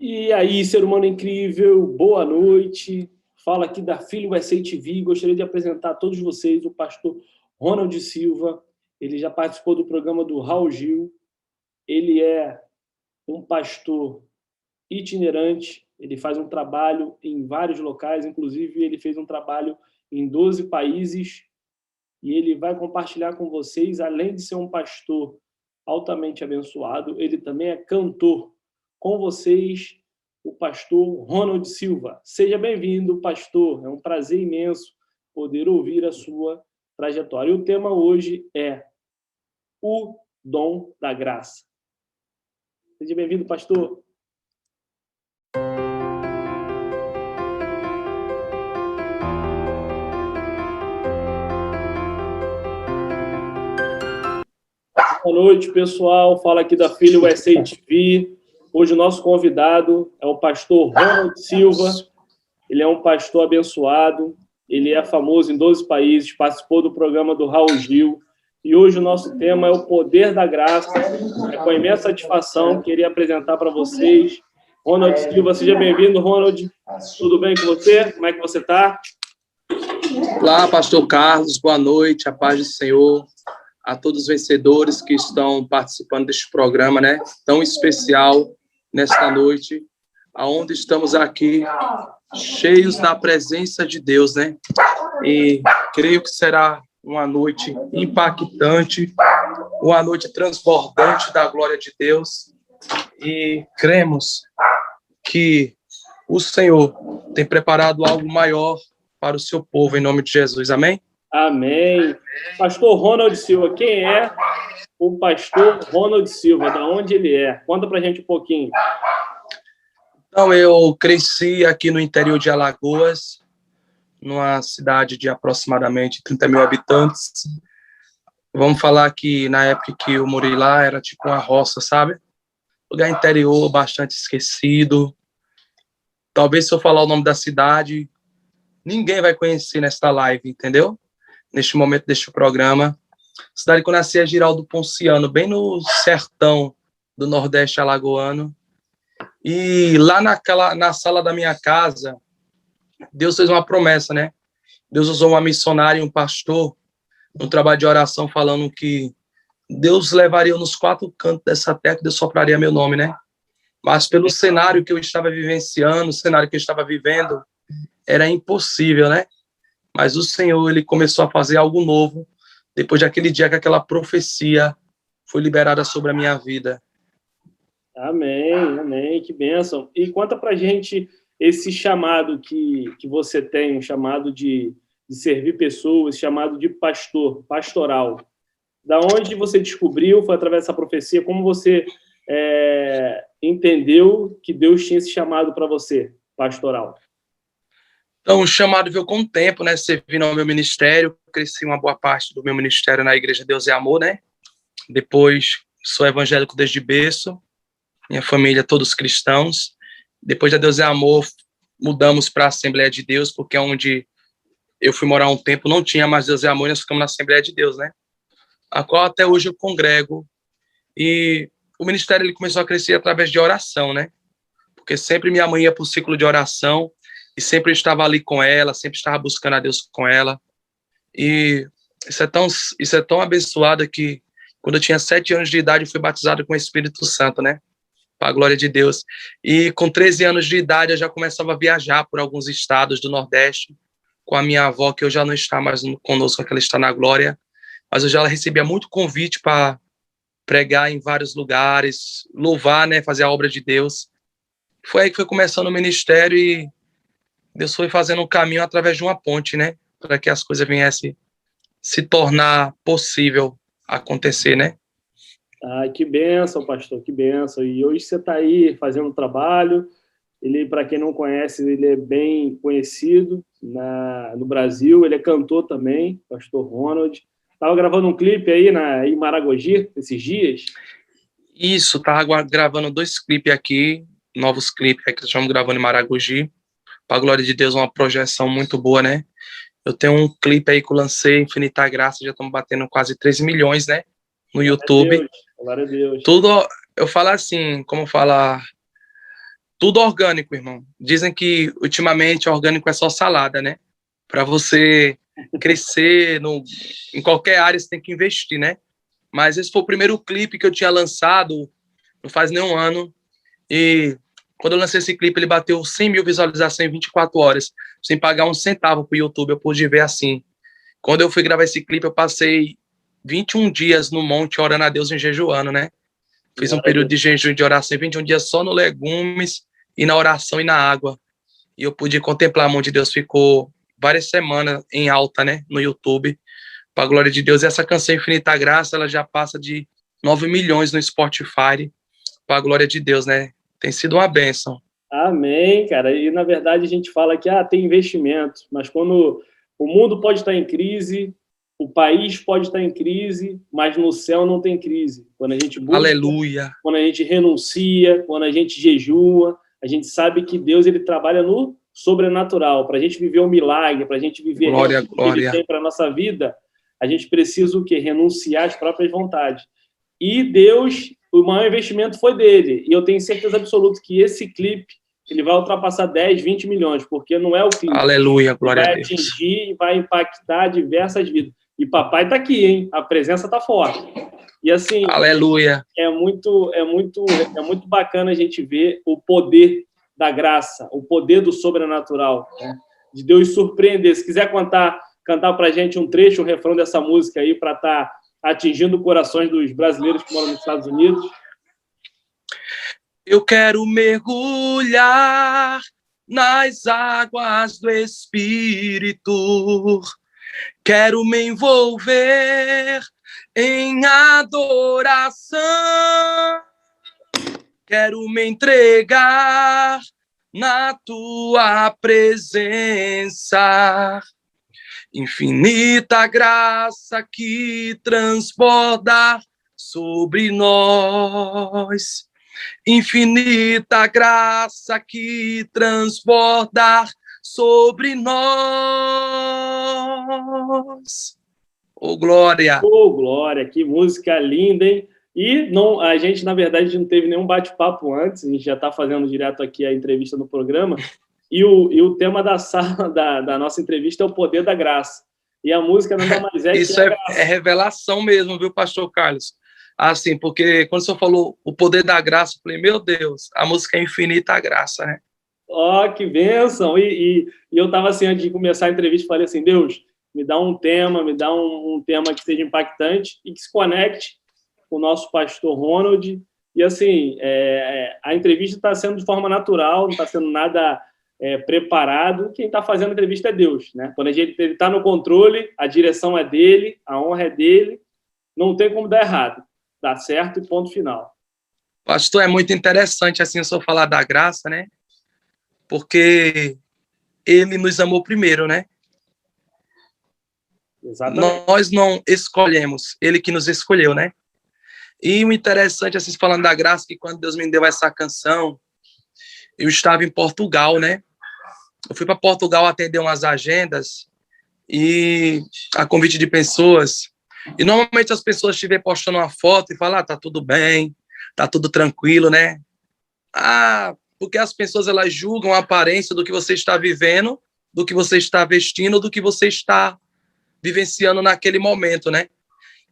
E aí, ser humano incrível, boa noite. Fala aqui da Filho USA TV. Gostaria de apresentar a todos vocês o pastor Ronald Silva. Ele já participou do programa do Raul Gil. Ele é um pastor itinerante. Ele faz um trabalho em vários locais, inclusive ele fez um trabalho em 12 países. E ele vai compartilhar com vocês, além de ser um pastor altamente abençoado, ele também é cantor. Com vocês, o pastor Ronald Silva. Seja bem-vindo, pastor. É um prazer imenso poder ouvir a sua trajetória. E o tema hoje é o dom da graça. Seja bem-vindo, pastor. Boa noite, pessoal. Fala aqui da Filho USA TV. Hoje o nosso convidado é o pastor Ronald Silva. Ele é um pastor abençoado. Ele é famoso em 12 países, participou do programa do Raul Gil. E hoje o nosso tema é o poder da graça. É com imensa satisfação queria apresentar para vocês Ronald Silva. Seja bem-vindo, Ronald. Tudo bem com você? Como é que você está? Olá, pastor Carlos. Boa noite. A paz do Senhor. A todos os vencedores que estão participando deste programa, né, tão especial nesta noite, aonde estamos aqui cheios da presença de Deus, né? E creio que será uma noite impactante, uma noite transbordante da glória de Deus. E cremos que o Senhor tem preparado algo maior para o seu povo, em nome de Jesus. Amém? Amém. Pastor Ronald Silva, quem é o pastor Ronald Silva? De onde ele é? Conta pra gente um pouquinho. Então, eu cresci aqui no interior de Alagoas, numa cidade de aproximadamente 30 mil habitantes. Vamos falar que na época que eu morei lá, era tipo uma roça, sabe? Lugar interior, bastante esquecido. Talvez se eu falar o nome da cidade, ninguém vai conhecer nesta live, entendeu? Neste momento deste programa. A cidade que eu nasci é Giraldo Ponciano, bem no sertão do Nordeste alagoano. E lá na sala da minha casa, Deus fez uma promessa, né? Deus usou uma missionária e um pastor no trabalho de oração, falando que Deus levaria nos 4 cantos dessa terra, que Deus sopraria meu nome, né? Mas pelo cenário que eu estava vivenciando, o cenário que eu estava vivendo, era impossível, né? Mas o Senhor, ele começou a fazer algo novo depois daquele dia que aquela profecia foi liberada sobre a minha vida. Amém, amém, que bênção. E conta pra gente esse chamado que você tem, um chamado de servir pessoas, chamado de pastor, pastoral. Da onde você descobriu, foi através dessa profecia, como você entendeu que Deus tinha esse chamado para você, pastoral? Então, o chamado veio com o tempo, né? Servindo ao meu ministério, cresci uma boa parte do meu ministério na Igreja Deus é Amor, né? Depois, sou evangélico desde berço, minha família, todos cristãos. Depois da Deus é Amor, mudamos para a Assembleia de Deus, porque é onde eu fui morar um tempo, não tinha mais Deus é Amor, e nós ficamos na Assembleia de Deus, né? A qual até hoje eu congrego. E o ministério ele começou a crescer através de oração, né? Porque sempre minha mãe ia para o ciclo de oração, e sempre eu estava ali com ela, sempre estava buscando a Deus com ela. E isso é tão abençoado que, quando eu tinha 7 anos de idade, eu fui batizado com o Espírito Santo, né? Para a glória de Deus. E com 13 anos de idade, eu já começava a viajar por alguns estados do Nordeste, com a minha avó, que hoje já não está mais conosco, que ela está na glória. Mas eu já recebia muito convite para pregar em vários lugares, louvar, né? Fazer a obra de Deus. Foi aí que foi começando o ministério e Deus foi fazendo um caminho através de uma ponte, né? Para que as coisas viessem se tornar possível acontecer, né? Ah, que bênção, pastor, que bênção. E hoje você está aí fazendo um trabalho. Ele, para quem não conhece, ele é bem conhecido no Brasil. Ele é cantor também, pastor Ronald. Estava gravando um clipe aí em Maragogi, esses dias. Isso, tava gravando 2 clipes aqui, novos clipes que estamos gravando em Maragogi. Pra glória de Deus, uma projeção muito boa, né? Eu tenho um clipe aí que eu lancei, Infinita Graça, já estamos batendo quase 3 milhões, né? No YouTube. Glória a Deus. Tudo, eu falo assim, como falar, tudo orgânico, irmão. Dizem que ultimamente orgânico é só salada, né? Para você crescer em qualquer área, você tem que investir, né? Mas esse foi o primeiro clipe que eu tinha lançado, não faz nem um ano. E quando eu lancei esse clipe, ele bateu 100 mil visualizações em 24 horas, sem pagar um centavo pro YouTube. Eu pude ver assim. Quando eu fui gravar esse clipe, eu passei 21 dias no monte orando a Deus em jejuando, né? Fiz um período de jejum de oração, 21 dias só no legumes e na oração e na água. E eu pude contemplar a mão de Deus. Ficou várias semanas em alta, né? No YouTube. Para a glória de Deus. E essa canção Infinita Graça, ela já passa de 9 milhões no Spotify. Para a glória de Deus, né? Tem sido uma bênção. Amém, cara. E, na verdade, a gente fala que tem investimento. Mas quando o mundo pode estar em crise, o país pode estar em crise, mas no céu não tem crise. Quando a gente busca, aleluia, quando a gente renuncia, quando a gente jejua, a gente sabe que Deus ele trabalha no sobrenatural. Para a gente viver um milagre, para a gente viver glória, o que Ele tem para a nossa vida, a gente precisa o quê? Renunciar às próprias vontades. E Deus, o maior investimento foi dele. E eu tenho certeza absoluta que esse clipe ele vai ultrapassar 10, 20 milhões, porque não é o clipe. Aleluia, glória a Deus. Vai atingir e vai impactar diversas vidas. E papai está aqui, hein? A presença está forte. E assim, aleluia. É muito bacana a gente ver o poder da graça, o poder do sobrenatural, né? De Deus surpreender. Se quiser cantar para a gente um trecho, um refrão dessa música aí, para estar atingindo corações dos brasileiros que moram nos Estados Unidos. Eu quero mergulhar nas águas do Espírito, quero me envolver em adoração, quero me entregar na tua presença, infinita graça que transborda sobre nós, infinita graça que transborda sobre nós. Oh, glória! Oh, glória! Que música linda, hein? E não, a gente, na verdade, não teve nenhum bate-papo antes, a gente já está fazendo direto aqui a entrevista no programa, e o tema da nossa entrevista é o poder da graça. E a música nada mais é isso que é revelação mesmo, viu, pastor Carlos? Assim, porque quando o senhor falou o poder da graça, eu falei, meu Deus, a música é infinita graça, né? Ó, que bênção! E eu estava assim, antes de começar a entrevista, falei assim, Deus, me dá um tema, um tema que seja impactante e que se conecte com o nosso pastor Ronald. E assim, a entrevista está sendo de forma natural, não está sendo nada preparado. Quem está fazendo a entrevista é Deus, né? Quando ele está no controle, a direção é dele, a honra é dele, não tem como dar errado. Dá certo e ponto final. Pastor, é muito interessante assim, o senhor falar da graça, né? Porque ele nos amou primeiro, né? Exatamente. Nós não escolhemos, ele que nos escolheu, né? E o interessante, assim, falando da graça, que quando Deus me deu essa canção, eu estava em Portugal, né? Eu fui para Portugal atender umas agendas e a convite de pessoas. E normalmente as pessoas te veem postando uma foto e falam, tá tudo bem, tá tudo tranquilo, né? Porque as pessoas, elas julgam a aparência do que você está vivendo, do que você está vestindo, do que você está vivenciando naquele momento, né?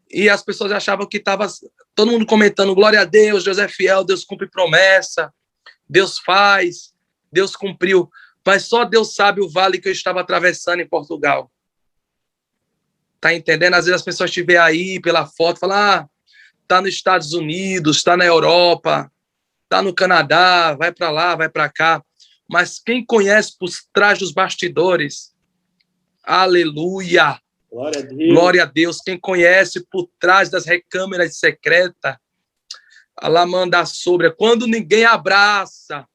E as pessoas achavam que estava todo mundo comentando, glória a Deus, Deus é fiel, Deus cumpre promessa, Deus faz, Deus cumpriu. Mas só Deus sabe o vale que eu estava atravessando em Portugal. Tá entendendo? Às vezes as pessoas te veem aí pela foto, falam, tá nos Estados Unidos, tá na Europa, tá no Canadá, vai para lá, vai para cá. Mas quem conhece por trás dos bastidores, aleluia, glória a Deus. Glória a Deus. Quem conhece por trás das recâmeras secretas, Allah manda sobre, quando ninguém abraça,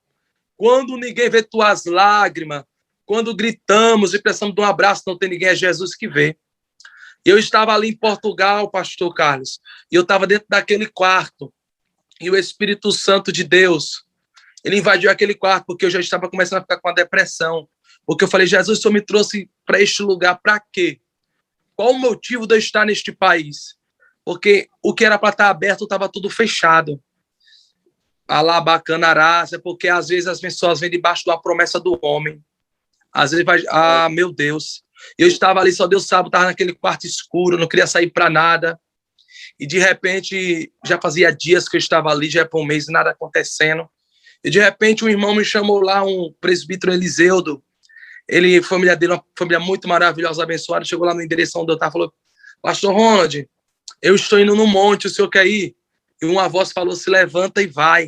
quando ninguém vê tuas lágrimas, quando gritamos e precisamos de um abraço, não tem ninguém, é Jesus que vê. Eu estava ali em Portugal, pastor Carlos, e eu estava dentro daquele quarto, E o Espírito Santo de Deus, ele invadiu aquele quarto, porque eu já estava começando a ficar com a depressão. Porque eu falei, Jesus, o Senhor me trouxe para este lugar para quê? Qual o motivo de eu estar neste país? Porque o que era para estar aberto estava tudo fechado. Alá, bacana, arácia, porque às vezes as pessoas vêm debaixo de uma promessa do homem. Às vezes vai, meu Deus. Eu estava ali, só Deus sabe, estava naquele quarto escuro, não queria sair para nada. E de repente, já fazia dias que eu estava ali, já é por um mês, nada acontecendo. E de repente, um irmão me chamou lá, um presbítero Eliseudo. Ele, família dele, uma família muito maravilhosa, abençoada, chegou lá no endereço onde eu estava e falou, Pastor Ronald, eu estou indo no monte, o senhor quer ir? E uma voz falou, se levanta e vai.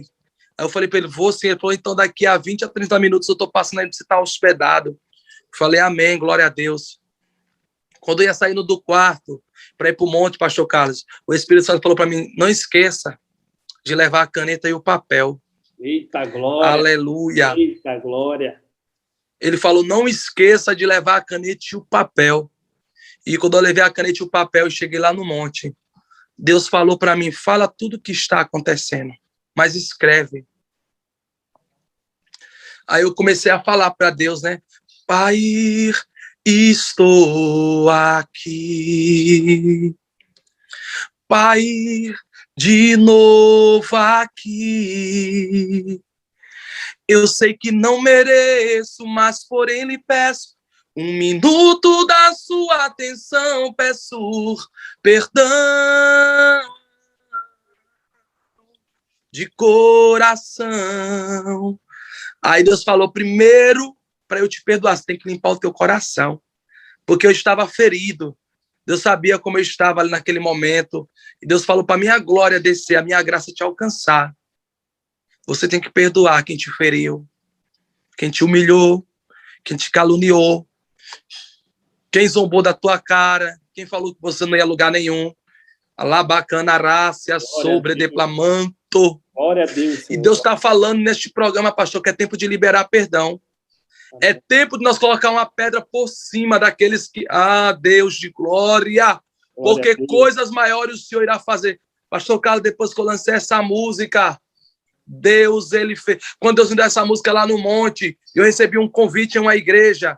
Aí eu falei para ele, vou sim. Ele falou, então daqui a 20 a 30 minutos eu estou passando aí para você estar hospedado. Eu falei, amém, glória a Deus. Quando eu ia saindo do quarto para ir para o monte, Pastor Carlos, o Espírito Santo falou para mim, não esqueça de levar a caneta e o papel. Eita glória. Aleluia. Eita glória. Ele falou, não esqueça de levar a caneta e o papel. E quando eu levei a caneta e o papel, eu cheguei lá no monte. Deus falou para mim, fala tudo o que está acontecendo, mas escreve. Aí eu comecei a falar para Deus, né? Pai, estou aqui. Pai, de novo aqui. Eu sei que não mereço, mas porém lhe peço um minuto da sua atenção, peço perdão de coração. Aí Deus falou, primeiro, para eu te perdoar, você tem que limpar o teu coração, porque eu estava ferido. Deus sabia como eu estava ali naquele momento, e Deus falou para minha glória descer, a minha graça te alcançar. Você tem que perdoar quem te feriu, quem te humilhou, quem te caluniou, quem zombou da tua cara, quem falou que você não ia a lugar nenhum. Alá, bacana, rácia, sobre, deplamanto. Glória a Deus, Senhor. E Deus está falando neste programa, pastor, que é tempo de liberar perdão. É tempo de nós colocar uma pedra por cima daqueles que... Deus de glória. Porque coisas maiores o Senhor irá fazer. Pastor Carlos, depois que eu lancei essa música, Deus, ele fez. Quando Deus me deu essa música lá no monte, eu recebi um convite em uma igreja.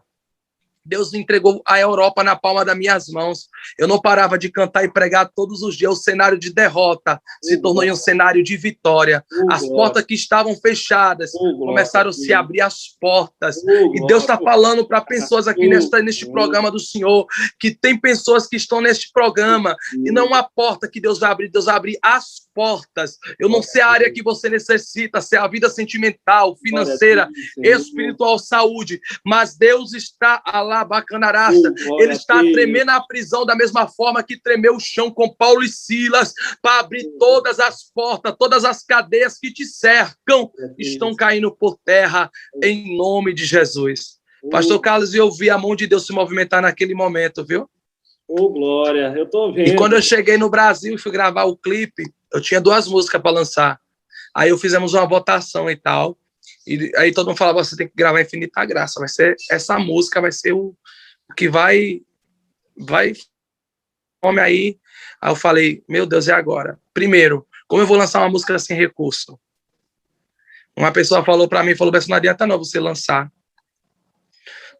Deus me entregou a Europa na palma das minhas mãos. Eu não parava de cantar e pregar todos os dias. O cenário de derrota se tornou em um cenário de vitória. As portas que estavam fechadas começaram a se abrir as portas. E Deus está falando para pessoas aqui neste programa do Senhor, que tem pessoas que estão neste programa, e não uma porta que Deus vai abrir as portas. Eu não sei a área que você necessita, se é a vida sentimental, financeira, espiritual, saúde, mas Deus está lá, bacanaraça. Ele está tremendo a prisão da mesma forma que tremeu o chão com Paulo e Silas, para abrir todas as portas, todas as cadeias que te cercam estão caindo por terra em nome de Jesus. Pastor Carlos, eu vi a mão de Deus se movimentar naquele momento, viu? Glória, eu tô vendo. E quando eu cheguei no Brasil e fui gravar o clipe, eu tinha 2 músicas para lançar. Aí fizemos uma votação e tal. E aí todo mundo falava, você tem que gravar Infinita Graça. Vai ser, essa música vai ser o que vai come aí. Aí eu falei, meu Deus, e agora? Primeiro, como eu vou lançar uma música sem recurso? Uma pessoa falou para mim, falou, não adianta não você lançar.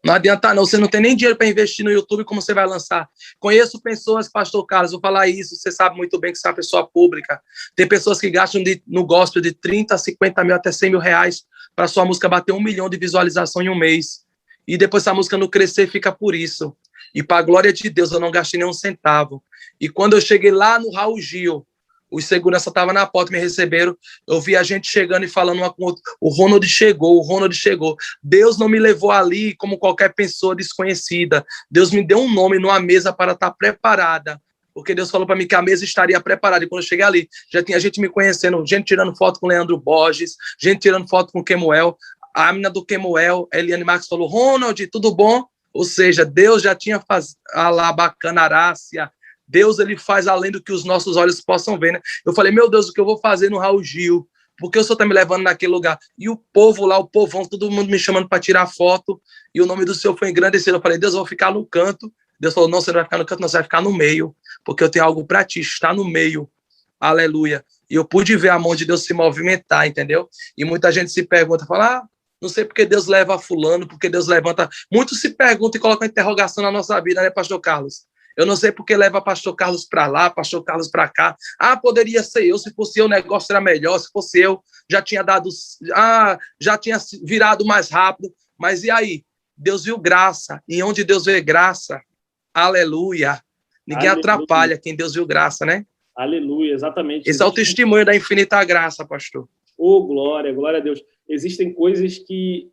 Não adianta não, você não tem nem dinheiro para investir no YouTube, como você vai lançar? Conheço pessoas, pastor Carlos, vou falar isso, você sabe muito bem que você é uma pessoa pública. Tem pessoas que gastam no gospel de 30, 50 mil, até 100 mil reais para sua música bater 1 milhão de visualização em um mês. E depois essa música não crescer, fica por isso. E para a glória de Deus, eu não gastei nem um centavo. E quando eu cheguei lá no Raul Gil, os segurança estavam na porta, me receberam, eu vi a gente chegando e falando uma com o outro, o Ronald chegou. Deus não me levou ali como qualquer pessoa desconhecida. Deus me deu um nome numa mesa para estar preparada, porque Deus falou para mim que a mesa estaria preparada. E quando eu cheguei ali, já tinha gente me conhecendo, gente tirando foto com Leandro Borges, gente tirando foto com Kemuel. A menina do Kemuel, Eliane Marques, falou, Ronald, tudo bom? Ou seja, Deus já tinha lá bacana, Arácia. Deus, ele faz além do que os nossos olhos possam ver, né? Eu falei, meu Deus, o que eu vou fazer no Raul Gil? Porque o senhor está me levando naquele lugar? E o povo lá, o povão, todo mundo me chamando para tirar foto, e o nome do senhor foi engrandecido. Eu falei, Deus, eu vou ficar no canto. Deus falou, não, você não vai ficar no canto, não, você vai ficar no meio, porque eu tenho algo para ti, está no meio. Aleluia. E eu pude ver a mão de Deus se movimentar, entendeu? E muita gente se pergunta, fala, não sei porque Deus leva fulano, porque Deus levanta... Muitos se perguntam e colocam interrogação na nossa vida, né, pastor Carlos? Eu não sei porque leva pastor Carlos para lá, pastor Carlos para cá. Poderia ser eu, se fosse eu o negócio era melhor, se fosse eu já tinha dado... já tinha virado mais rápido. Mas e aí? Deus viu graça, e onde Deus vê graça, aleluia. Ninguém atrapalha quem Deus viu graça, né? Aleluia, exatamente. Esse é o testemunho da infinita graça, pastor. Glória, glória a Deus. Existem coisas que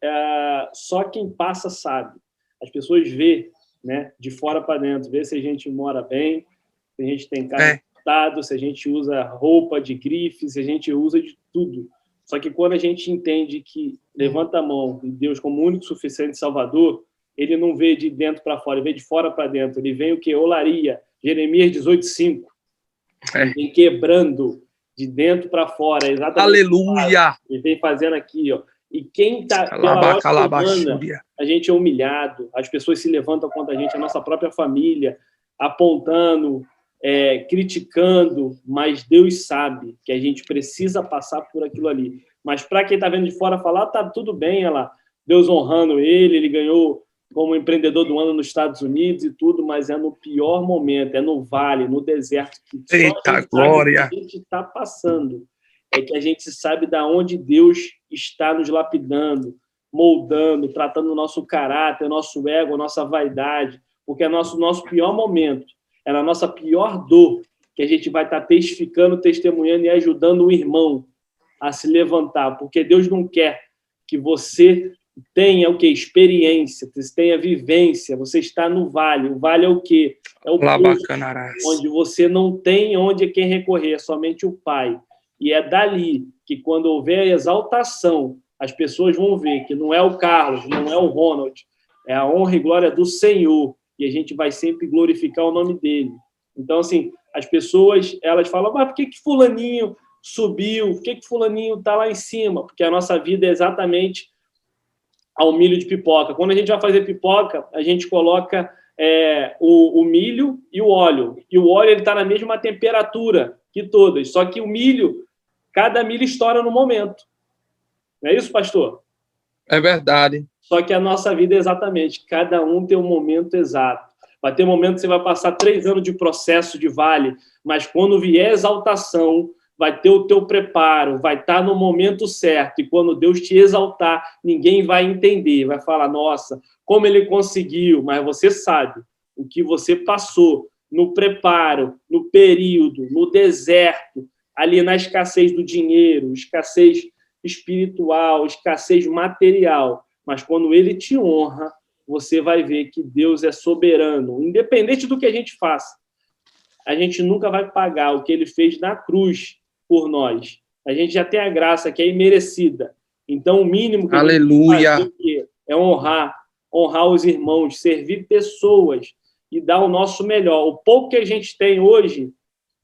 só quem passa sabe. As pessoas vê, né, de fora para dentro, vê se a gente mora bem, se a gente tem carro importado, se a gente usa roupa de grife, se a gente usa de tudo. Só que quando a gente entende que levanta a mão e Deus como único suficiente Salvador, ele não vê de dentro para fora, ele vê de fora para dentro. Ele vem o que? Olaria, Jeremias 18:5. Ele vem quebrando de dentro para fora. Exatamente. Aleluia! Ele vem fazendo aqui, ó. E quem está pela semana, a gente é humilhado, as pessoas se levantam contra a gente, a nossa própria família, apontando, criticando, mas Deus sabe que a gente precisa passar por aquilo ali. Mas para quem está vendo de fora falar, tá tudo bem, olha lá, Deus honrando ele ganhou como empreendedor do ano nos Estados Unidos e tudo, mas é no pior momento, é no vale, no deserto, que eita glória! A gente está passando. É que a gente sabe da onde Deus está nos lapidando, moldando, tratando o nosso caráter, o nosso ego, a nossa vaidade, porque é nosso pior momento, é na nossa pior dor que a gente vai estar testificando, testemunhando e ajudando o irmão a se levantar, porque Deus não quer que você tenha o quê? Experiência, você tenha vivência, você está no vale. O vale é o quê? É o poço, onde você não tem onde quem recorrer, é somente o Pai. E é dali que, quando houver a exaltação, as pessoas vão ver que não é o Carlos, não é o Ronald, é a honra e glória do Senhor, e a gente vai sempre glorificar o nome dele. Então, assim, as pessoas, elas falam, mas por que fulaninho subiu? Por que fulaninho está lá em cima? Porque a nossa vida é exatamente ao milho de pipoca. Quando a gente vai fazer pipoca, a gente coloca o milho e o óleo. E o óleo está na mesma temperatura que todas. Só que o milho, cada milho estoura no momento. Não é isso, pastor? É verdade. Só que a nossa vida é exatamente. Cada um tem um momento exato. Vai ter um momento que você vai passar 3 anos de processo de vale, mas quando vier a exaltação, vai ter o teu preparo, vai estar no momento certo, e quando Deus te exaltar, ninguém vai entender, vai falar, nossa, como ele conseguiu, mas você sabe o que você passou no preparo, no período, no deserto, ali na escassez do dinheiro, escassez espiritual, escassez material, mas quando ele te honra, você vai ver que Deus é soberano, independente do que a gente faça. A gente nunca vai pagar o que ele fez na cruz por nós. A gente já tem a graça que é imerecida. Então, o mínimo que aleluia, a gente faz é honrar os irmãos, servir pessoas e dar o nosso melhor. O pouco que a gente tem hoje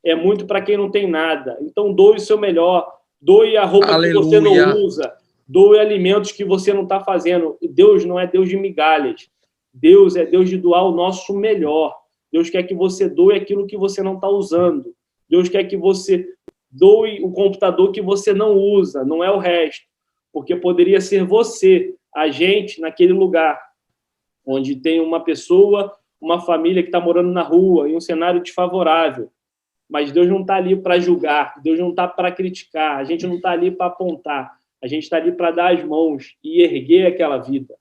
é muito para quem não tem nada. Então, doe o seu melhor, doe a roupa aleluia, que você não usa, doe alimentos que você não está fazendo. Deus não é Deus de migalhas. Deus é Deus de doar o nosso melhor. Deus quer que você doe aquilo que você não está usando. Deus quer que você doe o computador que você não usa, não é o resto. Porque poderia ser você, a gente, naquele lugar, onde tem uma pessoa, uma família que está morando na rua, em um cenário desfavorável. Mas Deus não está ali para julgar, Deus não está para criticar, a gente não está ali para apontar, a gente está ali para dar as mãos e erguer aquela vida.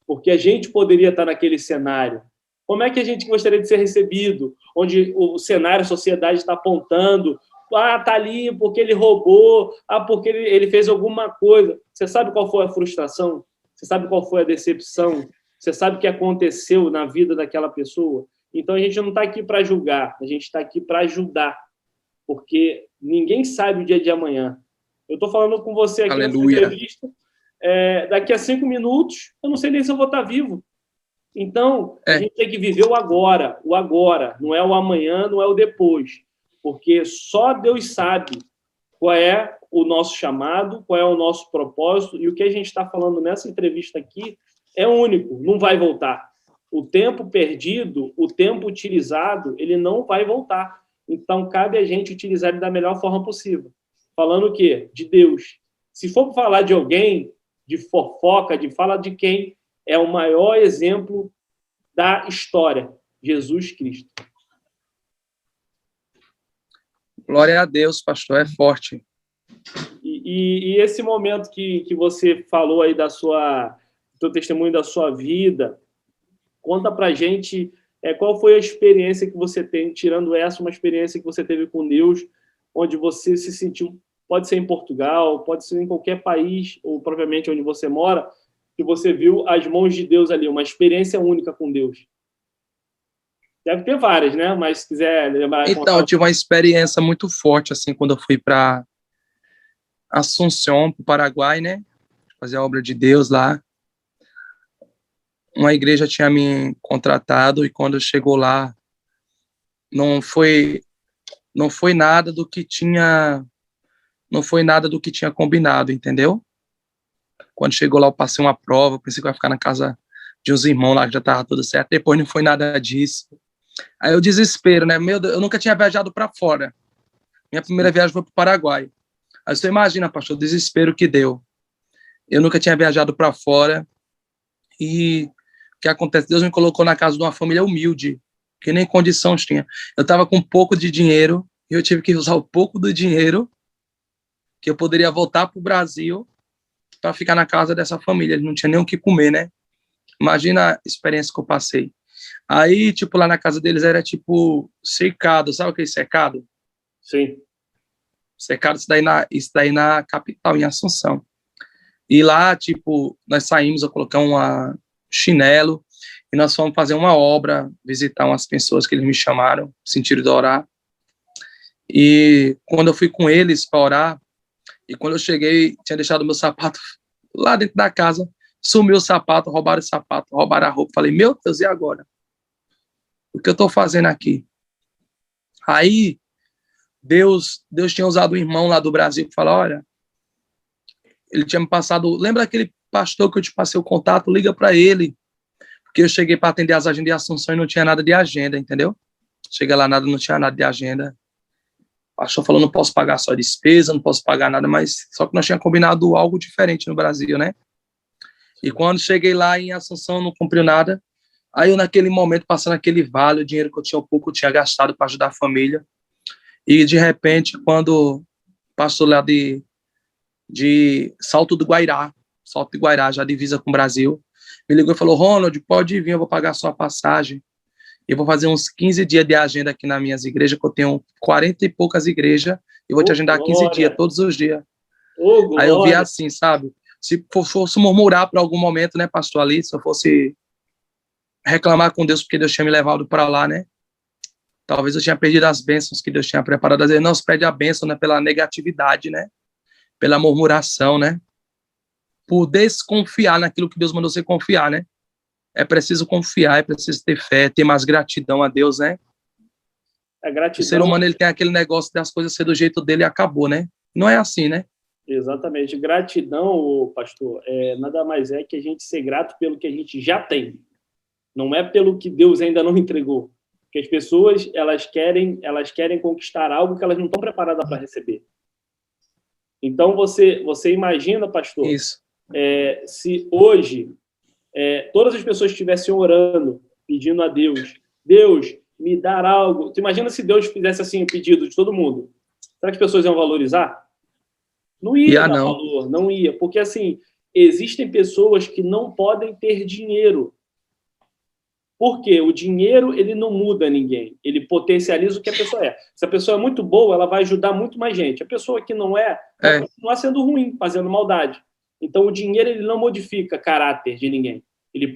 Porque a gente poderia estar naquele cenário. Como é que a gente gostaria de ser recebido? Onde o cenário, a sociedade está apontando, está ali porque ele roubou, porque ele fez alguma coisa. Você sabe qual foi a frustração? Você sabe qual foi a decepção? Você sabe o que aconteceu na vida daquela pessoa? Então, a gente não está aqui para julgar, a gente está aqui para ajudar, porque ninguém sabe o dia de amanhã. Eu estou falando com você aqui nessa entrevista, daqui a 5 minutos, eu não sei nem se eu vou estar vivo. Então, a gente tem que viver o agora, não é o amanhã, não é o depois, porque só Deus sabe qual é o nosso chamado, qual é o nosso propósito, e o que a gente está falando nessa entrevista aqui é único, não vai voltar. O tempo perdido, o tempo utilizado, ele não vai voltar. Então, cabe a gente utilizar ele da melhor forma possível. Falando o quê? De Deus. Se for falar de alguém, de fofoca, de fala de quem é o maior exemplo da história, Jesus Cristo. Glória a Deus, pastor, é forte. E esse momento que você falou aí do teu testemunho da sua vida, conta pra gente qual foi a experiência que você tem, tirando essa, uma experiência que você teve com Deus, onde você se sentiu, pode ser em Portugal, pode ser em qualquer país, ou provavelmente onde você mora, que você viu as mãos de Deus ali, uma experiência única com Deus. Deve ter várias, né? Mas se quiser lembrar... Então, eu tive uma experiência muito forte, assim, quando eu fui para Assunção, para o Paraguai, né? Fazer a obra de Deus lá. Uma igreja tinha me contratado e quando chegou lá, não foi nada do que tinha combinado, entendeu? Quando chegou lá, eu passei uma prova, pensei que eu ia ficar na casa de uns irmãos lá, que já estava tudo certo. Depois não foi nada disso. Aí o desespero, né? Meu Deus, eu nunca tinha viajado para fora. Minha primeira viagem foi para o Paraguai. Aí você imagina, pastor, o desespero que deu. Eu nunca tinha viajado para fora e o que acontece? Deus me colocou na casa de uma família humilde, que nem condição tinha. Eu estava com pouco de dinheiro e eu tive que usar o pouco do dinheiro que eu poderia voltar para o Brasil para ficar na casa dessa família. Eles não tinham nem o que comer, né? Imagina a experiência que eu passei. Aí, tipo, lá na casa deles era, tipo, cercado. Sabe aquele cercado? Sim. Cercado, isso daí na capital, em Assunção. E lá, tipo, nós saímos, eu coloquei um chinelo e nós fomos fazer uma obra, visitar umas pessoas que eles me chamaram, sentiram de orar. E quando eu fui com eles para orar, e quando eu cheguei, tinha deixado meu sapato lá dentro da casa, sumiu o sapato, roubaram a roupa. Falei, meu Deus, e agora? O que eu estou fazendo aqui? Aí, Deus tinha usado um irmão lá do Brasil que falou, olha, ele tinha me passado, lembra aquele pastor que eu te passei o contato? Liga para ele, porque eu cheguei para atender as agendas de Assunção e não tinha nada de agenda, entendeu? Chega lá, não tinha nada de agenda. O pastor falou, não posso pagar só despesa, não posso pagar nada, mas só que nós tínhamos combinado algo diferente no Brasil, né? E quando cheguei lá em Assunção, não cumpriu nada. Aí eu, naquele momento, passando aquele vale, o dinheiro que eu tinha pouco, eu tinha gastado para ajudar a família. E, de repente, quando passou lá de Salto do Guairá, já divisa com o Brasil, me ligou e falou, Ronald, pode vir, eu vou pagar a sua passagem. Eu vou fazer uns 15 dias de agenda aqui nas minhas igrejas, que eu tenho 40 e poucas igrejas, e vou te agendar 15 dias, todos os dias. Aí eu vi assim, sabe? Se fosse murmurar por algum momento, né, pastor, ali, se eu fosse reclamar com Deus porque Deus tinha me levado para lá, né? Talvez eu tinha perdido as bênçãos que Deus tinha preparado. Às vezes não se perde a bênção, né, pela negatividade, né? Pela murmuração, né? Por desconfiar naquilo que Deus mandou você confiar, né? É preciso confiar, é preciso ter fé, ter mais gratidão a Deus, né? A gratidão... O ser humano, ele tem aquele negócio das coisas ser do jeito dele e acabou, né? Não é assim, né? Exatamente. Gratidão, pastor, nada mais é que a gente ser grato pelo que a gente já tem. Não é pelo que Deus ainda não entregou. Porque as pessoas, elas querem conquistar algo que elas não estão preparadas para receber. Então, você imagina, pastor, isso. Se hoje todas as pessoas estivessem orando, pedindo a Deus, Deus, me dar algo. Tu imagina se Deus fizesse assim o pedido de todo mundo. Será que as pessoas iam valorizar? Não ia dar valor, não ia. Porque, assim, existem pessoas que não podem ter dinheiro. Por quê? O dinheiro, ele não muda ninguém. Ele potencializa o que a pessoa é. Se a pessoa é muito boa, ela vai ajudar muito mais gente. A pessoa que não vai continuar sendo ruim, fazendo maldade. Então, o dinheiro, ele não modifica caráter de ninguém. Ele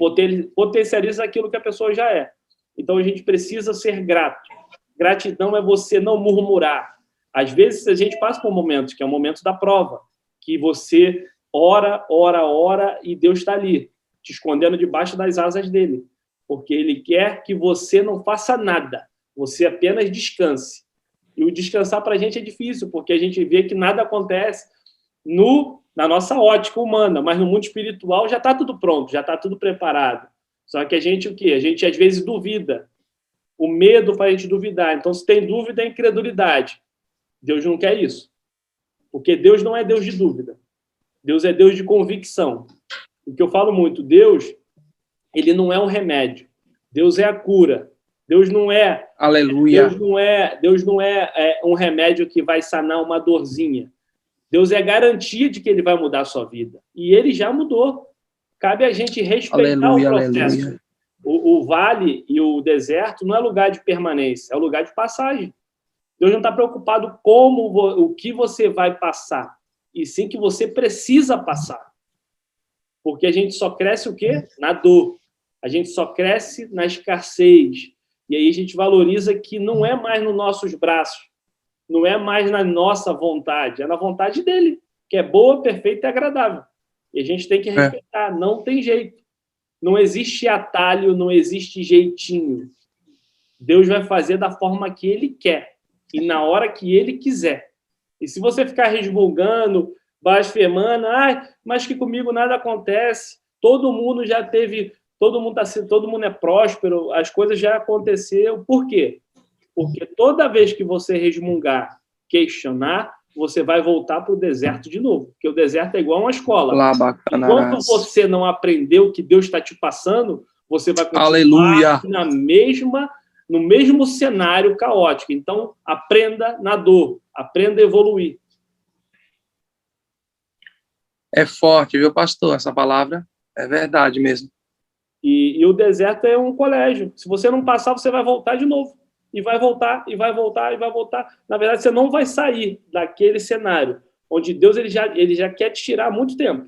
potencializa aquilo que a pessoa já é. Então, a gente precisa ser grato. Gratidão é você não murmurar. Às vezes, a gente passa por momentos, que é o momento da prova, que você ora, e Deus está ali, te escondendo debaixo das asas dele. Porque ele quer que você não faça nada, você apenas descanse. E o descansar para a gente é difícil, porque a gente vê que nada acontece na nossa ótica humana, mas no mundo espiritual já está tudo pronto, já está tudo preparado. Só que a gente, o quê? A gente, às vezes, duvida. o medo para a gente duvidar. Então, se tem dúvida, é incredulidade. Deus não quer isso. Porque Deus não é Deus de dúvida. Deus é Deus de convicção. O que eu falo muito, Deus, ele não é um remédio. Deus é a cura. Deus não é... Aleluia. Deus não é um remédio que vai sanar uma dorzinha. Deus é garantia de que ele vai mudar a sua vida. E ele já mudou. Cabe a gente respeitar o processo. Aleluia. O vale e o deserto não é lugar de permanência, é lugar de passagem. Deus não está preocupado o que você vai passar, e sim que você precisa passar. Porque a gente só cresce o quê? Na dor. A gente só cresce na escassez. E aí a gente valoriza que não é mais nos nossos braços, não é mais na nossa vontade, é na vontade dele, que é boa, perfeita e agradável. E a gente tem que respeitar, não tem jeito. Não existe atalho, não existe jeitinho. Deus vai fazer da forma que ele quer e na hora que ele quiser. E se você ficar resmungando, blasfemando, mas que comigo nada acontece, todo mundo já teve, todo mundo é próspero, as coisas já aconteceram. Por quê? Porque toda vez que você resmungar, questionar, você vai voltar para o deserto de novo, porque o deserto é igual a uma escola. Enquanto você não aprendeu o que Deus está te passando, você vai continuar no mesmo cenário caótico. Então, aprenda na dor, aprenda a evoluir. É forte, viu, pastor? Essa palavra é verdade mesmo. E o deserto é um colégio. Se você não passar, você vai voltar de novo. E vai voltar, e vai voltar, e vai voltar. Na verdade, você não vai sair daquele cenário onde Deus ele já quer te tirar há muito tempo.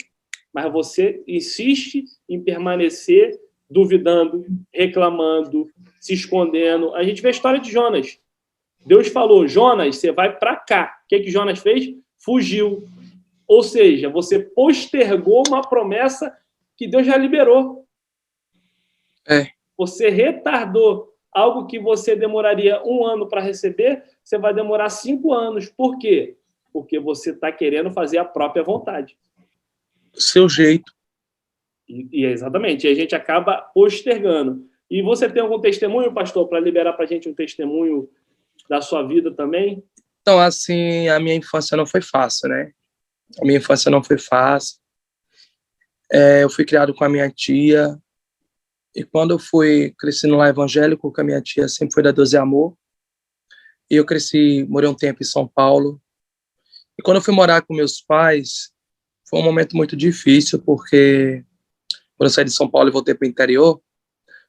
Mas você insiste em permanecer duvidando, reclamando, se escondendo. A gente vê a história de Jonas. Deus falou, Jonas, você vai para cá. O que Jonas fez? Fugiu. Ou seja, você postergou uma promessa que Deus já liberou. Você retardou algo que você demoraria 1 ano para receber, você vai demorar 5 anos. Por quê? Porque você está querendo fazer a própria vontade. Do seu jeito. E exatamente. E a gente acaba postergando. E você tem algum testemunho, pastor, para liberar para a gente um testemunho da sua vida também? Então, assim, a minha infância não foi fácil, né? A minha infância não foi fácil. Eu fui criado com a minha tia. E quando eu fui crescendo lá evangélico, com a minha tia sempre foi da Deus é Amor. E eu morei um tempo em São Paulo. E quando eu fui morar com meus pais, foi um momento muito difícil, porque quando eu saí de São Paulo e voltei para o interior,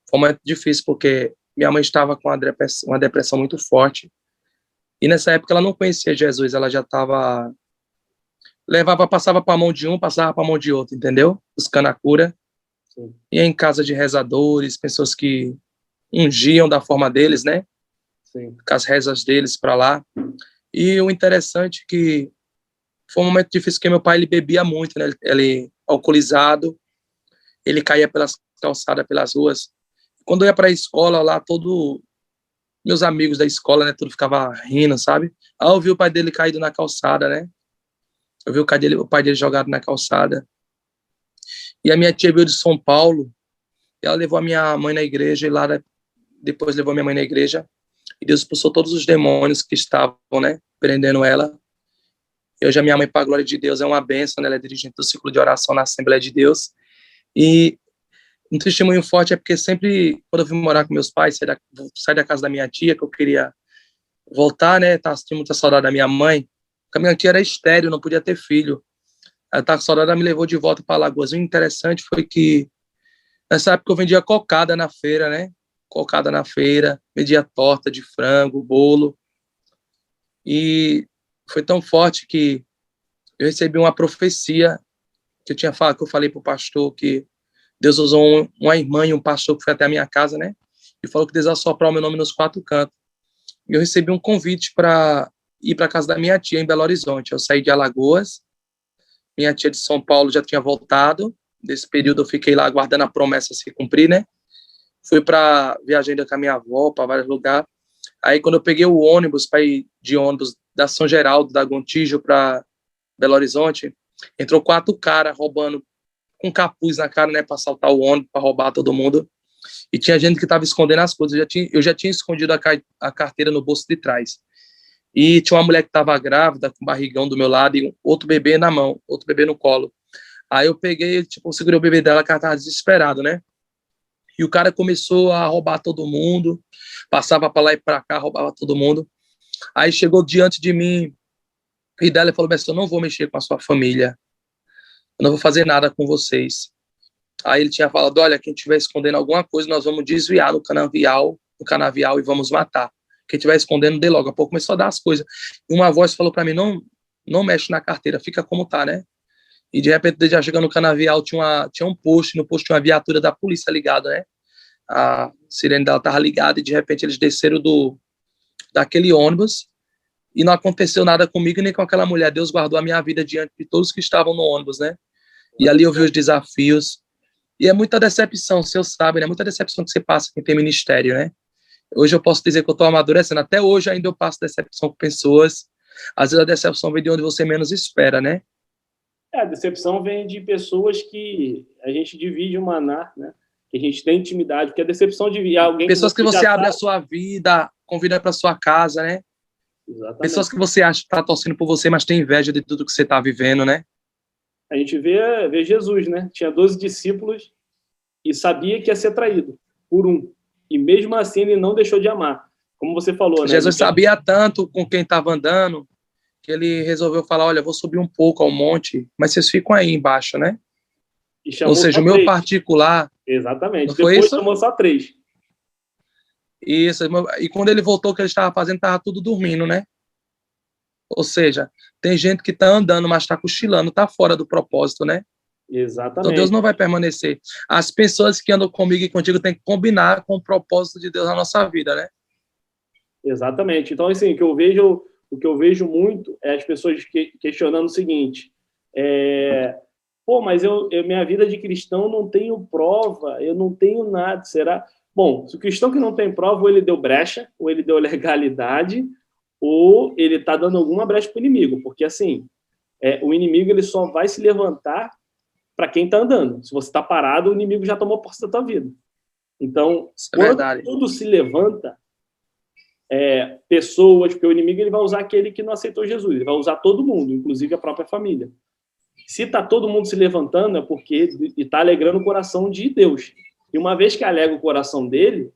foi um momento difícil, porque minha mãe estava com uma depressão muito forte. E nessa época ela não conhecia Jesus, ela já estava... Passava para a mão de um, passava para a mão de outro, entendeu? Buscando a cura. Sim. E em casa de rezadores, pessoas que ungiam da forma deles, né? Sim. Com as rezas deles para lá. E o interessante é que foi um momento difícil, porque meu pai ele bebia muito, né? Ele alcoolizado, ele caía pelas calçadas, pelas ruas. Quando eu ia para a escola lá, meus amigos da escola, né? Tudo ficava rindo, sabe? Eu vi o pai dele caído na calçada, né? Eu vi o pai dele jogado na calçada. E a minha tia veio de São Paulo, e ela levou a minha mãe na igreja, e lá depois levou a minha mãe na igreja, e Deus expulsou todos os demônios que estavam, né, prendendo ela. E hoje a minha mãe, para a glória de Deus, é uma bênção, né? Ela é dirigente do ciclo de oração na Assembleia de Deus. E um testemunho forte é porque sempre, quando eu vim morar com meus pais, sair da casa da minha tia, que eu queria voltar, né, tinha muita saudade da minha mãe, porque a minha tia era estéril, não podia ter filho. Ela estava com saudade, ela me levou de volta para Alagoas. O interessante foi que, nessa época, eu vendia cocada na feira, né? Cocada na feira, vendia torta de frango, bolo. E foi tão forte que eu recebi uma profecia que eu falei para o pastor, que Deus usou uma irmã e um pastor que foi até a minha casa, né? E falou que Deus ia soprar o meu nome nos 4 cantos. E eu recebi um convite para ir para a casa da minha tia em Belo Horizonte. Eu saí de Alagoas, minha tia de São Paulo já tinha voltado. Nesse período eu fiquei lá aguardando a promessa se cumprir, né? Fui para viajar ainda com a minha avó para vários lugares. Aí quando eu peguei o ônibus para ir de ônibus da São Geraldo, da Gontijo para Belo Horizonte, entrou 4 caras roubando com capuz na cara, né, para assaltar o ônibus, para roubar todo mundo. E tinha gente que estava escondendo as coisas. Eu já tinha escondido a carteira no bolso de trás. E tinha uma mulher que estava grávida, com o barrigão do meu lado, e outro bebê na mão, outro bebê no colo. Aí eu peguei, tipo, segurei o bebê dela, que ela estava desesperada, né? E o cara começou a roubar todo mundo, passava para lá e para cá, roubava todo mundo. Aí chegou diante de mim, e dela falou, Besson, eu não vou mexer com a sua família, eu não vou fazer nada com vocês. Aí ele tinha falado, olha, quem estiver escondendo alguma coisa, nós vamos desviar no canavial e vamos matar. Quem estiver escondendo, dê logo. A pouco começou a dar as coisas. E uma voz falou para mim, não mexe na carteira, fica como tá, né? E de repente, já chegando no canavial, tinha um posto, no posto tinha uma viatura da polícia ligada, né? A sirene dela estava ligada e de repente eles desceram daquele ônibus e não aconteceu nada comigo nem com aquela mulher. Deus guardou a minha vida diante de todos que estavam no ônibus, né? E ali eu vi os desafios. E é muita decepção, o senhor sabe, né? Muita decepção que você passa quem tem ministério, né? Hoje eu posso dizer que eu estou amadurecendo. Até hoje ainda eu passo decepção com pessoas. Às vezes a decepção vem de onde você menos espera, né? A decepção vem de pessoas que a gente divide o maná, né? Que a gente tem intimidade, porque a decepção de alguém... Pessoas que você abre a sua vida, convida para sua casa, né? Exatamente. Pessoas que você acha que está torcendo por você, mas tem inveja de tudo que você está vivendo, né? A gente vê Jesus, né? Tinha 12 discípulos e sabia que ia ser traído por um. E mesmo assim ele não deixou de amar. Como você falou, né? Jesus sabia tanto com quem estava andando que ele resolveu falar, olha, vou subir um pouco ao monte, mas vocês ficam aí embaixo, né? Ou seja, o meu particular... Exatamente. Não foi Depois isso? chamou só 3. Isso. E quando ele voltou, o que ele estava fazendo, estava tudo dormindo, né? Ou seja, tem gente que está andando, mas está cochilando, está fora do propósito, né? Exatamente. Então Deus não vai permanecer. As pessoas que andam comigo e contigo têm que combinar com o propósito de Deus na nossa vida, né? Exatamente. Então, assim, o que eu vejo muito é as pessoas questionando o seguinte, pô, mas minha vida de cristão não tenho prova, eu não tenho nada, será? Bom, se o cristão que não tem prova, ou ele deu brecha, ou ele deu legalidade, ou ele está dando alguma brecha para o inimigo, porque, assim, o inimigo ele só vai se levantar para quem está andando. Se você está parado, o inimigo já tomou posse da tua vida. Então, quando tudo se levanta, pessoas, porque o inimigo ele vai usar aquele que não aceitou Jesus, ele vai usar todo mundo, inclusive a própria família. Se está todo mundo se levantando, é porque está alegrando o coração de Deus. E uma vez que alegra o coração dele,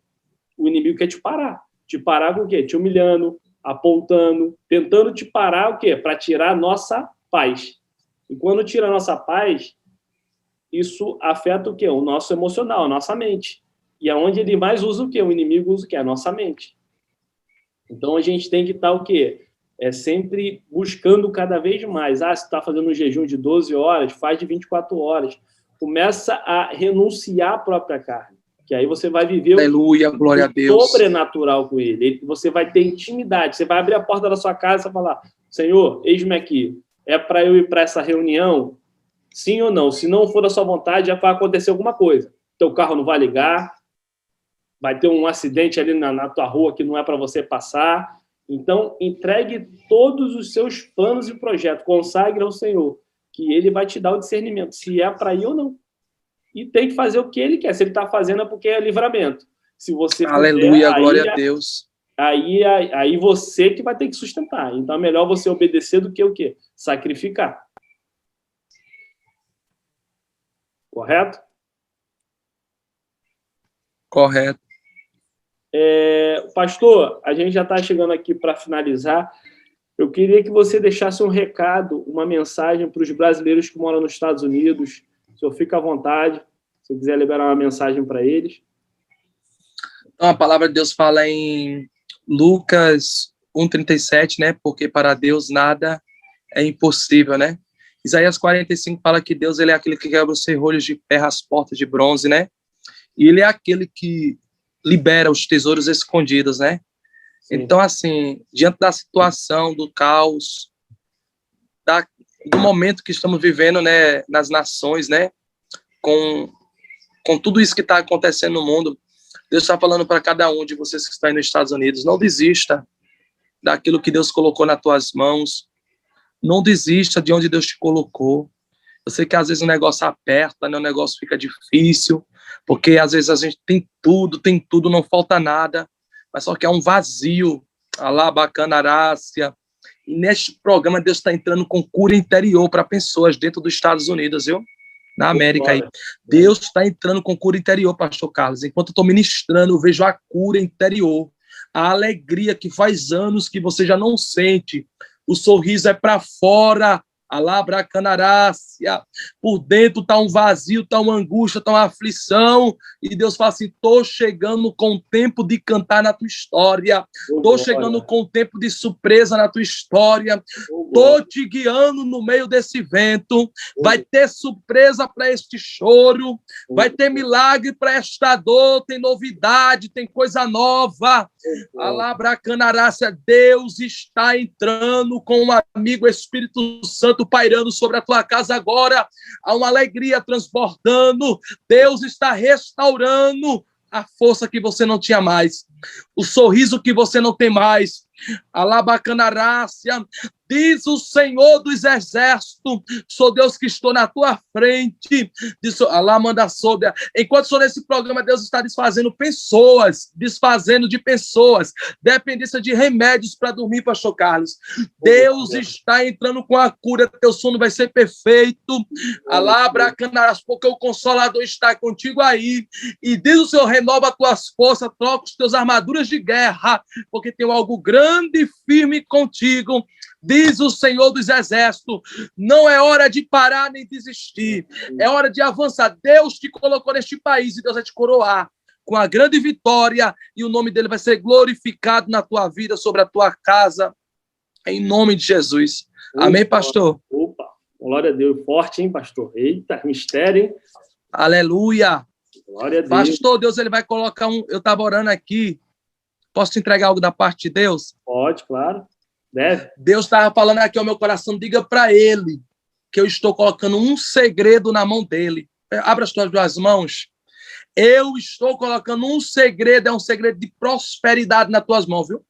o inimigo quer te parar. Te parar com o quê? Te humilhando, apontando, tentando te parar o quê? Para tirar a nossa paz. E quando tira a nossa paz, isso afeta o quê? O nosso emocional, a nossa mente. E aonde ele mais usa o quê? O inimigo usa o quê? A nossa mente. Então a gente tem que estar o quê? Sempre buscando cada vez mais. Se está fazendo um jejum de 12 horas, faz de 24 horas. Começa a renunciar à própria carne. Que aí você vai viver Aleluia, glória a Deus. Sobrenatural com ele. Você vai ter intimidade. Você vai abrir a porta da sua casa e falar, Senhor, eis-me aqui. É para eu ir para essa reunião? Sim ou não? Se não for da sua vontade, já vai acontecer alguma coisa. Teu carro não vai ligar, vai ter um acidente ali na tua rua que não é para você passar. Então, entregue todos os seus planos e projetos, consagre ao Senhor, que ele vai te dar o discernimento, se é para ir ou não. E tem que fazer o que ele quer. Se ele está fazendo é porque é livramento. Se você Aleluia, glória a Deus. Aí você que vai ter que sustentar. Então, é melhor você obedecer do que o quê? Sacrificar. Correto? Correto. Pastor, a gente já está chegando aqui para finalizar. Eu queria que você deixasse um recado, uma mensagem para os brasileiros que moram nos Estados Unidos. O senhor fica à vontade, se quiser liberar uma mensagem para eles. Então, a palavra de Deus fala em Lucas 1:37, né? Porque para Deus nada é impossível, né? Isaías 45 fala que Deus ele é aquele que quebra os ferrolhos de ferro, as portas de bronze, né? E ele é aquele que libera os tesouros escondidos, né? Sim. Então, assim, diante da situação, do caos, do momento que estamos vivendo, né, nas nações, né, com tudo isso que está acontecendo no mundo, Deus está falando para cada um de vocês que estão aí nos Estados Unidos, não desista daquilo que Deus colocou nas tuas mãos, não desista de onde Deus te colocou. Eu sei que às vezes o negócio aperta, né? O negócio fica difícil, porque às vezes a gente tem tudo, não falta nada, mas só que é um vazio. Alá, bacana, Arácia. E neste programa Deus está entrando com cura interior para pessoas dentro dos Estados Unidos, viu? Na América aí. Deus está entrando com cura interior, pastor Carlos. Enquanto eu estou ministrando, eu vejo a cura interior, a alegria que faz anos que você já não sente. O sorriso é para fora. Alabra canarácia, por dentro está um vazio, está uma angústia, está uma aflição, e Deus fala assim, estou chegando com o tempo de cantar na tua história, estou chegando com o tempo de surpresa na tua história, estou te guiando no meio desse vento, vai ter surpresa para este choro, vai ter milagre para esta dor, tem novidade, tem coisa nova. Alabra canarácia, Deus está entrando com um amigo Espírito Santo pairando sobre a tua casa agora, há uma alegria transbordando, Deus está restaurando a força que você não tinha mais, o sorriso que você não tem mais. Alabacanarácia, diz o Senhor dos Exércitos, sou Deus que estou na tua frente, diz Alamanda Sóbia. Enquanto estou nesse programa, Deus está desfazendo de pessoas, dependência de remédios para dormir, pastor Carlos. Deus está entrando com a cura, teu sono vai ser perfeito. Alabracanarás, porque o Consolador está contigo aí, e diz o Senhor, renova as tuas forças, troca os teus armaduras de guerra, porque tem algo grande e firme contigo, diz o Senhor dos Exércitos. Não é hora de parar nem desistir, é hora de avançar. Deus te colocou neste país e Deus vai te coroar com a grande vitória, e o nome dele vai ser glorificado na tua vida, sobre a tua casa, em nome de Jesus. Amém, pastor? Opa, glória a Deus. Forte, hein, pastor? Eita, mistério, hein? Aleluia. Glória a Deus. Pastor, Deus ele vai colocar eu estava orando aqui. Posso te entregar algo da parte de Deus? Pode, claro. Deve. Deus estava falando aqui ao meu coração, diga para ele que eu estou colocando um segredo na mão dele. Abra as tuas duas mãos. Eu estou colocando um segredo, é um segredo de prosperidade nas tuas mãos, viu?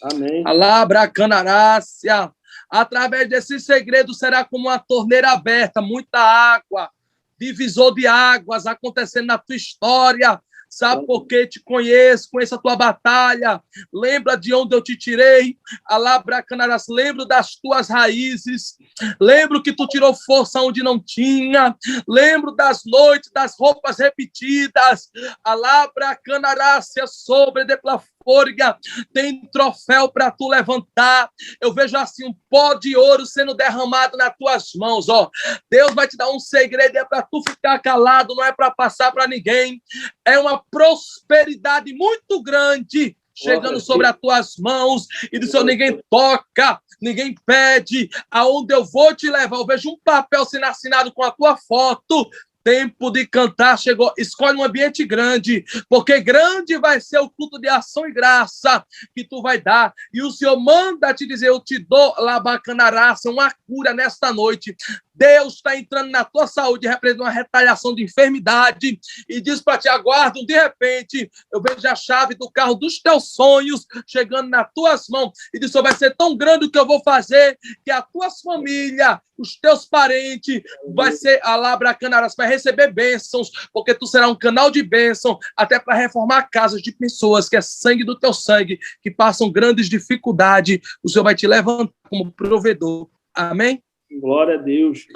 Amém. Alabracanarácia. Através desse segredo será como uma torneira aberta, muita água, divisor de águas acontecendo na tua história. Sabe por que te conheço a tua batalha, lembra de onde eu te tirei, Alabracanaras, lembro das tuas raízes, lembro que tu tirou força onde não tinha, lembro das noites, das roupas repetidas, Alabracanarácia sobre de plafôria, tem troféu para tu levantar, eu vejo assim um pó de ouro sendo derramado nas tuas mãos, ó. Deus vai te dar um segredo, é para tu ficar calado, não é para passar para ninguém, é uma prosperidade muito grande chegando sobre as tuas mãos, e do Senhor, ninguém toca, ninguém pede, aonde eu vou te levar, eu vejo um papel sendo assinado com a tua foto. Tempo de cantar chegou, escolhe um ambiente grande, porque grande vai ser o culto de ação e graça que tu vai dar, e o Senhor manda te dizer, eu te dou, Labacanaraça, uma cura nesta noite. Deus está entrando na tua saúde, representa uma retaliação de enfermidade, e diz para ti, aguarda, de repente, eu vejo a chave do carro dos teus sonhos chegando nas tuas mãos, e diz, vai ser tão grande o que eu vou fazer, que a tua família, os teus parentes, vai ser Alabracanaras, vai receber bênçãos, porque tu será um canal de bênção, até para reformar casas de pessoas, que é sangue do teu sangue, que passam grandes dificuldades, o Senhor vai te levantar como provedor. Amém? Glória a Deus,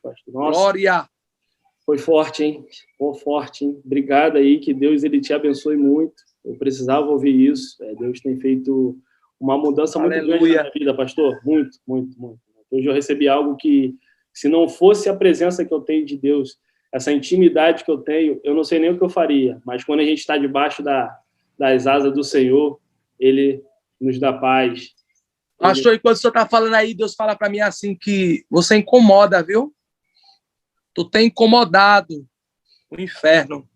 pastor. Nossa, glória. Foi forte, hein? Foi forte, hein? Obrigado aí, que Deus ele te abençoe muito. Eu precisava ouvir isso. Deus tem feito uma mudança muito grande na minha vida, pastor. Muito, muito, muito. Hoje eu recebi algo que, se não fosse a presença que eu tenho de Deus, essa intimidade que eu tenho, eu não sei nem o que eu faria. Mas quando a gente está debaixo das asas do Senhor, Ele nos dá paz. Pastor, enquanto o senhor está falando aí, Deus fala para mim assim que você incomoda, viu? Tu tem incomodado o inferno.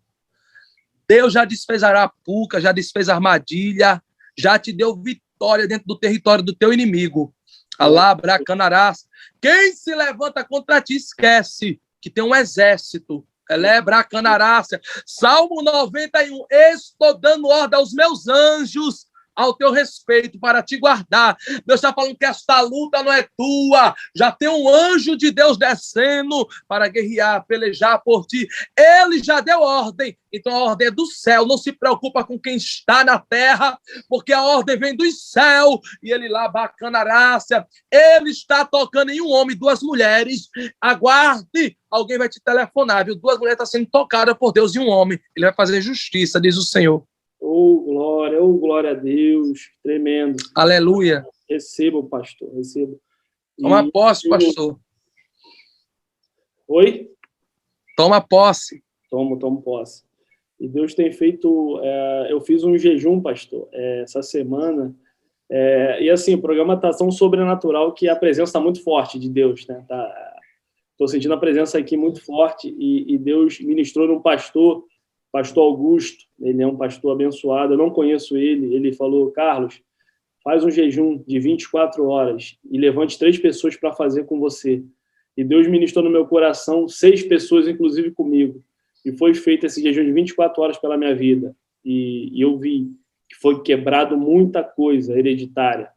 Deus já desfez a arapuca, já desfez a armadilha, já te deu vitória dentro do território do teu inimigo. Alabracanarás. Quem se levanta contra ti, esquece que tem um exército. Elebracanarácia. Salmo 91. Estou dando ordem aos meus anjos ao teu respeito, para te guardar. Deus está falando que esta luta não é tua. Já tem um anjo de Deus descendo para guerrear, pelejar por ti. Ele já deu ordem. Então a ordem é do céu. Não se preocupa com quem está na terra, porque a ordem vem do céu. E ele lá, bacana raça, ele está tocando em um homem, duas mulheres. Aguarde, alguém vai te telefonar, viu? Duas mulheres estão sendo tocadas por Deus e um homem. Ele vai fazer justiça, diz o Senhor. Oh, glória a Deus, tremendo. Aleluia. Receba, pastor, receba. Toma posse, pastor. Oi? Toma posse. Tomo posse. E Deus tem feito... eu fiz um jejum, pastor, essa semana. E assim, o programa está tão sobrenatural que a presença está muito forte de Deus, né? Estou sentindo a presença aqui muito forte e Deus ministrou num pastor Augusto. Ele é um pastor abençoado, eu não conheço ele. Ele falou: Carlos, faz um jejum de 24 horas e levante 3 pessoas para fazer com você. E Deus ministrou no meu coração 6 pessoas, inclusive comigo. E foi feito esse jejum de 24 horas pela minha vida. E eu vi que foi quebrado muita coisa hereditária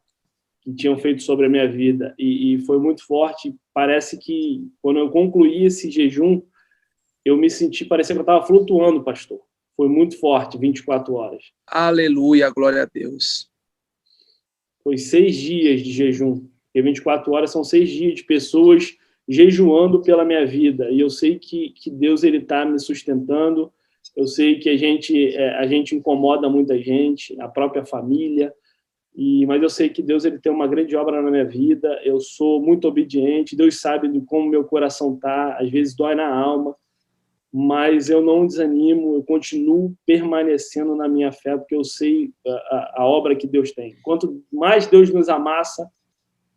que tinham feito sobre a minha vida. E foi muito forte. Parece que, quando eu concluí esse jejum, eu me senti, parecia que eu estava flutuando, pastor. Foi muito forte, 24 horas. Aleluia, glória a Deus. Foi 6 dias de jejum. E 24 horas são 6 dias de pessoas jejuando pela minha vida. E eu sei que Deus está me sustentando. Eu sei que a gente incomoda muita gente, a própria família. Mas eu sei que Deus tem uma grande obra na minha vida. Eu sou muito obediente. Deus sabe de como meu coração está. Às vezes dói na alma. Mas eu não desanimo, eu continuo permanecendo na minha fé, porque eu sei a obra que Deus tem. Quanto mais Deus nos amassa,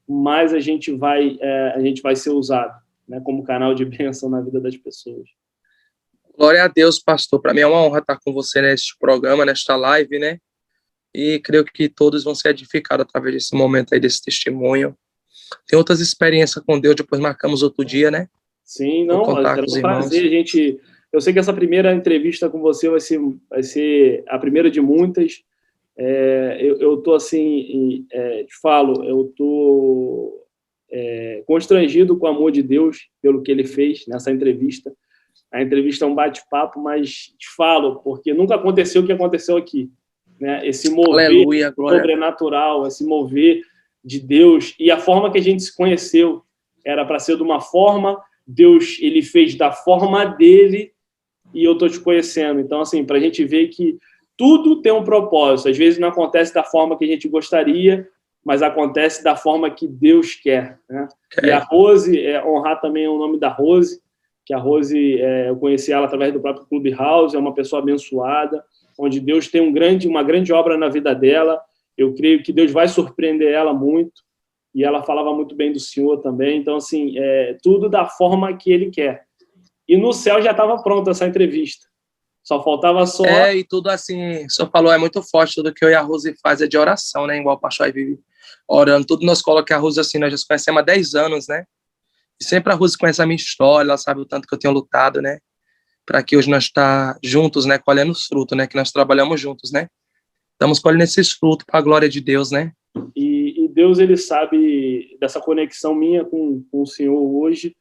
mais a gente vai ser usado, né, como canal de bênção na vida das pessoas. Glória a Deus, pastor. Para mim é uma honra estar com você neste programa, nesta live, né? E creio que todos vão ser edificados através desse momento aí, desse testemunho. Tem outras experiências com Deus, depois marcamos outro dia, né? Sim, não, será um prazer. Eu sei que essa primeira entrevista com você vai ser a primeira de muitas. Eu estou assim, te falo, eu estou constrangido com o amor de Deus pelo que ele fez nessa entrevista. A entrevista é um bate-papo, mas te falo, porque nunca aconteceu o que aconteceu aqui, né? Esse mover Aleluia, sobrenatural, esse mover de Deus, e a forma que a gente se conheceu era para ser de uma forma. Deus, ele fez da forma dele e eu estou te conhecendo. Então, assim, para a gente ver que tudo tem um propósito. Às vezes não acontece da forma que a gente gostaria, mas acontece da forma que Deus quer, né? E a Rose, honrar também o nome da Rose, que a Rose, eu conheci ela através do próprio Clubhouse, é uma pessoa abençoada, onde Deus tem uma grande obra na vida dela. Eu creio que Deus vai surpreender ela muito. E ela falava muito bem do Senhor também. Então, assim, tudo da forma que ele quer. E no céu já estava pronta essa entrevista. Só faltava só... E tudo assim, o senhor falou, é muito forte, tudo que eu e a Rose faz é de oração, né? Igual o pastor aí vive orando. Tudo nós colocamos a Rose assim, nós já se conhecemos há 10 anos, né? E sempre a Rose conhece a minha história, ela sabe o tanto que eu tenho lutado, né? Para que hoje nós está juntos, né? Colhendo os frutos, né? Que nós trabalhamos juntos, né? Estamos colhendo esses frutos para a glória de Deus, né? E Deus, ele sabe dessa conexão minha com o Senhor hoje.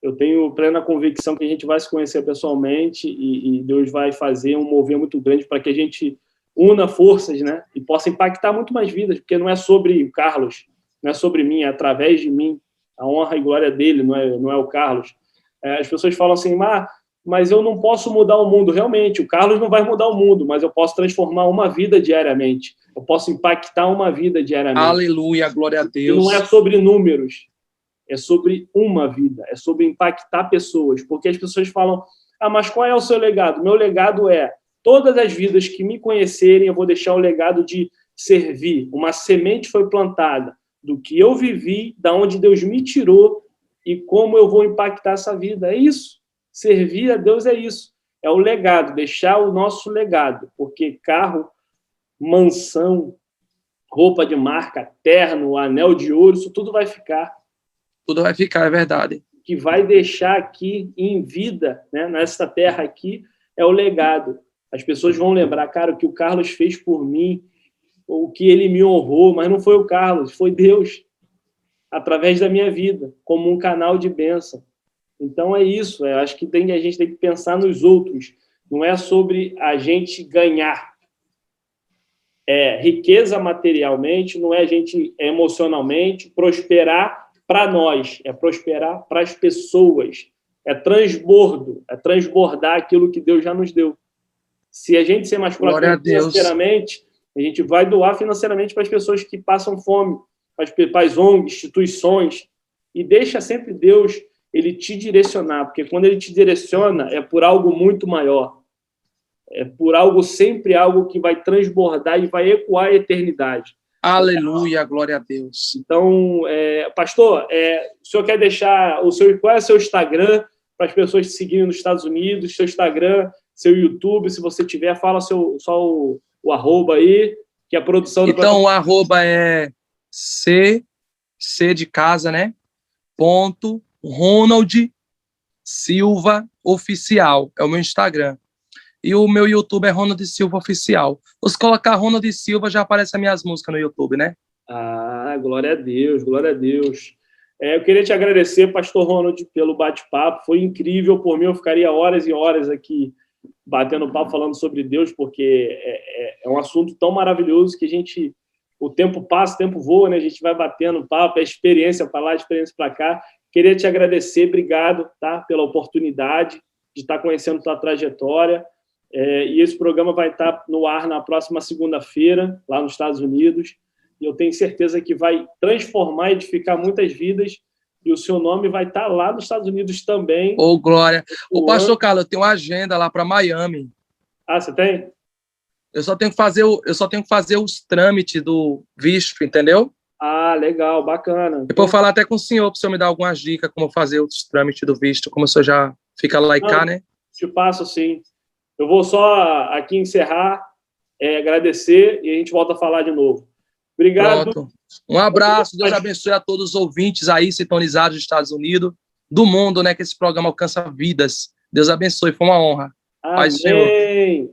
Eu tenho plena convicção que a gente vai se conhecer pessoalmente e Deus vai fazer um mover muito grande para que a gente una forças, né? E possa impactar muito mais vidas, porque não é sobre o Carlos, não é sobre mim, é através de mim. A honra e glória dele, não é o Carlos. As pessoas falam assim, mas eu não posso mudar o mundo. Realmente, o Carlos não vai mudar o mundo, mas eu posso transformar uma vida diariamente. Eu posso impactar uma vida diariamente. Aleluia, glória a Deus. E não é sobre números, é sobre uma vida, é sobre impactar pessoas. Porque as pessoas falam, mas qual é o seu legado? Meu legado é, todas as vidas que me conhecerem, eu vou deixar o legado de servir. Uma semente foi plantada do que eu vivi, da onde Deus me tirou e como eu vou impactar essa vida. É isso. Servir a Deus é isso. É o legado, deixar o nosso legado. Porque carro, mansão, roupa de marca, terno, anel de ouro, isso tudo vai ficar. Tudo vai ficar, é verdade. O que vai deixar aqui em vida, né, nessa terra aqui, é o legado. As pessoas vão lembrar, cara, o que o Carlos fez por mim o que ele me honrou, mas não foi o Carlos, foi Deus, através da minha vida, como um canal de bênção. Então é isso, acho que a gente tem que pensar nos outros, não é sobre a gente ganhar riqueza materialmente, não é a gente emocionalmente, prosperar para nós, é prosperar para as pessoas, é transbordar aquilo que Deus já nos deu. Se a gente ser mais próximo financeiramente, a gente vai doar financeiramente para as pessoas que passam fome, para as ONGs, instituições, e deixa sempre Deus ele te direcionar, porque quando ele te direciona é por algo muito maior, é por algo, sempre algo que vai transbordar e vai ecoar a eternidade. Aleluia, glória a Deus. Então, pastor, o senhor quer deixar qual é o seu Instagram para as pessoas te seguirem nos Estados Unidos, seu Instagram, seu YouTube, se você tiver, fala só o arroba aí, que a produção... Então, o arroba é C de casa, né? Ponto Ronald Silva Oficial, é o meu Instagram. E o meu YouTube é Ronald Silva Oficial. Se colocar Ronald Silva, já aparece as minhas músicas no YouTube, né? Ah, glória a Deus, glória a Deus. Eu queria te agradecer, pastor Ronald, pelo bate-papo. Foi incrível. Por mim, eu ficaria horas e horas aqui batendo papo, falando sobre Deus, porque é um assunto tão maravilhoso que o tempo passa, o tempo voa, né? A gente vai batendo papo, experiência para lá, experiência para cá. Queria te agradecer, obrigado, tá, pela oportunidade de estar conhecendo tua trajetória. E esse programa vai estar no ar na próxima segunda-feira, lá nos Estados Unidos. E eu tenho certeza que vai transformar e edificar muitas vidas. E o seu nome vai estar lá nos Estados Unidos também. Ô, glória. Ô, pastor Carlos, eu tenho uma agenda lá para Miami. Ah, você tem? Eu só tenho que fazer os trâmites do visto, entendeu? Ah, legal, bacana. Depois eu falar até com o senhor, para o senhor me dar algumas dicas como fazer os trâmites do visto, como o senhor já fica lá e cá, né? Te passo, sim. Eu vou só aqui encerrar, agradecer e a gente volta a falar de novo. Obrigado. Pronto. Um abraço, Deus abençoe a todos os ouvintes aí sintonizados dos Estados Unidos, do mundo, né? Que esse programa alcança vidas. Deus abençoe, foi uma honra. Amém. Paz, Senhor.